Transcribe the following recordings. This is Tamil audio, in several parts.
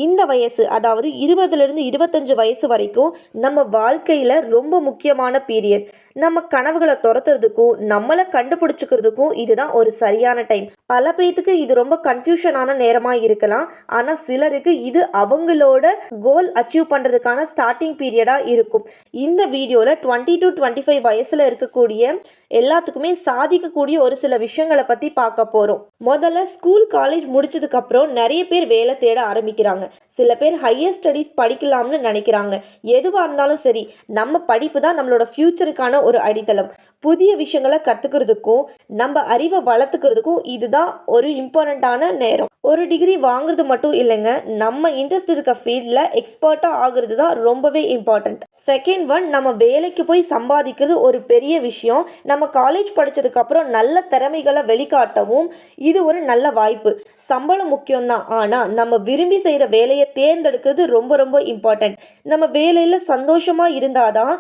இந்த வயசு அதாவது 20லிருந்து 25 வயசு வரைக்கும் நம்ம வாழ்க்கையில் ரொம்ப முக்கியமான பீரியட். நம்ம கனவுகளை துரத்துறதுக்கும் நம்மளை கண்டுபிடிச்சிக்கிறதுக்கும் இதுதான் ஒரு சரியான டைம். பல பேத்துக்கு இது ரொம்ப கன்ஃபியூஷனான நேரமாக இருக்கலாம். ஆனால் சிலருக்கு இது அவங்களோட கோல் அச்சீவ் பண்ணுறதுக்கான ஸ்டார்டிங் பீரியடாக இருக்கும். இந்த வீடியோவில் 20 to 25 வயசில் இருக்கக்கூடிய எல்லாத்துக்குமே சாதிக்கக்கூடிய ஒரு சில விஷயங்களை பற்றி பார்க்க போகிறோம். முதல்ல ஸ்கூல் காலேஜ் முடிச்சதுக்கப்புறம் நிறைய பேர் வேலை தேட ஆரம்பிக்கிறாங்க. சில பேர் ஹையர் ஸ்டடீஸ் படிக்கலாம்னு நினைக்கிறாங்க. எதுவாக இருந்தாலும் சரி, நம்ம படிப்பு தான் நம்மளோட ஃப்யூச்சருக்கான ஒரு அடித்தளம். புதிய விஷயங்களை கற்றுக்கிறதுக்கும் நம்ம அறிவை வளர்த்துக்கிறதுக்கும் இதுதான் ஒரு இம்பார்ட்டண்ட்டான நேரம். ஒரு டிகிரி வாங்குறது மட்டும் இல்லைங்க, நம்ம இன்ட்ரெஸ்ட் இருக்க ஃபீல்டில் எக்ஸ்பர்ட்டாக ஆகுறது தான் ரொம்பவே இம்பார்ட்டண்ட். செகண்ட் ஒன், நம்ம வேலைக்கு போய் சம்பாதிக்கிறது ஒரு பெரிய விஷயம். நம்ம காலேஜ் படித்ததுக்கப்புறம் நல்ல திறமைகளை வெளிக்காட்டவும் இது ஒரு நல்ல வாய்ப்பு. சம்பளம் முக்கியம்தான், ஆனால் நம்ம விரும்பி செய்கிற வேலையை தேர்ந்தெடுக்கிறது ரொம்ப ரொம்ப இம்பார்ட்டண்ட். நம்ம வேலையில் சந்தோஷமாக இருந்தால் தான்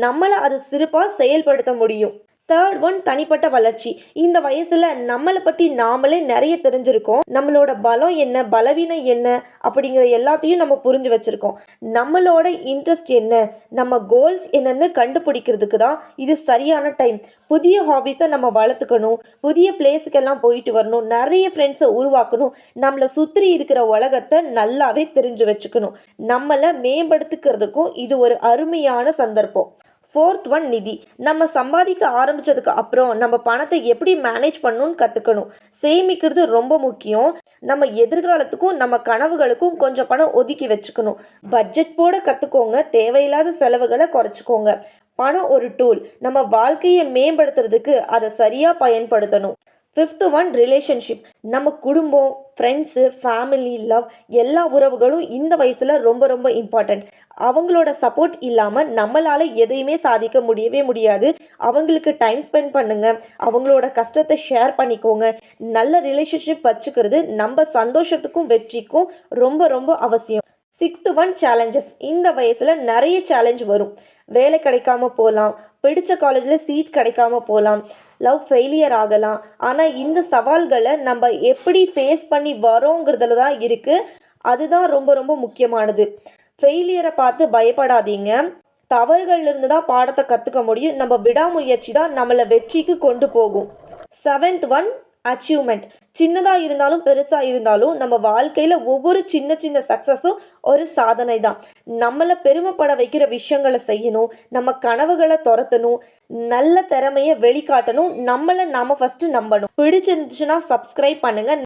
நம்மளை அதை சிறப்பாக செயல்படுத்த முடியும். தேர்ட் ஒன், தனிப்பட்ட வளர்ச்சி. இந்த வயசில் நம்மளை பற்றி நாமளே நிறைய தெரிஞ்சிருக்கோம். நம்மளோட பலம் என்ன, பலவீனம் என்ன அப்படிங்கிற எல்லாத்தையும் நம்ம புரிஞ்சு வச்சுருக்கோம். நம்மளோட இன்ட்ரெஸ்ட் என்ன, நம்ம கோல்ஸ் என்னன்னு கண்டுபிடிக்கிறதுக்கு தான் இது சரியான டைம். புதிய ஹாபிஸை நம்ம வளர்த்துக்கணும், புதிய பிளேஸுக்கெல்லாம் போயிட்டு வரணும், நிறைய ஃப்ரெண்ட்ஸை உருவாக்கணும், நம்மளை சுற்றி இருக்கிற உலகத்தை நல்லாவே தெரிஞ்சு வச்சுக்கணும். நம்மளை மேம்படுத்திக்கிறதுக்கும் இது ஒரு அருமையான சந்தர்ப்பம். ஃபோர்த் ஒன், நிதி. நம்ம சம்பாதிக்க ஆரம்பித்ததுக்கு அப்புறம் நம்ம பணத்தை எப்படி மேனேஜ் பண்ணணும்னு கற்றுக்கணும். சேமிக்கிறது ரொம்ப முக்கியம். நம்ம எதிர்காலத்துக்கும் நம்ம கனவுகளுக்கும் கொஞ்சம் பணம் ஒதுக்கி வச்சுக்கணும். பட்ஜெட் போட கற்றுக்கோங்க, தேவையில்லாத செலவுகளை குறைச்சிக்கோங்க. பணம் ஒரு டூல், நம்ம வாழ்க்கையை மேம்படுத்துறதுக்கு அதை சரியாக பயன்படுத்தணும். Fifth one, relationship. நம்ம குடும்பம், ஃப்ரெண்ட்ஸு, ஃபேமிலி, லவ் எல்லா உறவுகளும் இந்த வயசில் ரொம்ப ரொம்ப இம்பார்ட்டண்ட். அவங்களோட சப்போர்ட் இல்லாமல் நம்மளால் எதையுமே சாதிக்க முடியவே முடியாது. அவங்களுக்கு டைம் ஸ்பெண்ட் பண்ணுங்கள், அவங்களோட கஷ்டத்தை ஷேர் பண்ணிக்கோங்க. நல்ல ரிலேஷன்ஷிப் வச்சுக்கிறது நம்ம சந்தோஷத்துக்கும் வெற்றிக்கும் ரொம்ப ரொம்ப அவசியம். Sixth one, challenges. இந்த வயசில் நிறைய சேலஞ்ச் வரும். வேலை கிடைக்காம போகலாம், பிடிச்ச காலேஜில் சீட் கிடைக்காம போகலாம், லவ் ஃபெயிலியர் ஆகலாம். ஆனால் இந்த சவால்களை நம்ம எப்படி ஃபேஸ் பண்ணி வரோங்கிறதுல தான் இருக்குது. அதுதான் ரொம்ப ரொம்ப முக்கியமானது. ஃபெயிலியரை பார்த்து பயப்படாதீங்க. தவறுகள்லேருந்து தான் பாடத்தை கற்றுக்க முடியும். நம்ம விடாமுயற்சி தான் நம்மளை வெற்றிக்கு கொண்டு போகும். Seventh one, achievement. சின்னதாக இருந்தாலும் பெருசாக இருந்தாலும் நம்ம வாழ்க்கையில் ஒவ்வொரு சின்ன சின்ன சக்ஸஸும் ஒரு சாதனை தான். நம்மளை பெருமைப்பட வைக்கிற விஷயங்களை செய்யணும், நம்ம கனவுகளை துரத்தணும், நல்ல திறமையை வெளிக்காட்டணும், நம்மளை நாம் ஃபஸ்ட்டு நம்பணும். பிடிச்சிருந்துச்சுன்னா சப்ஸ்கிரைப் பண்ணுங்கள்.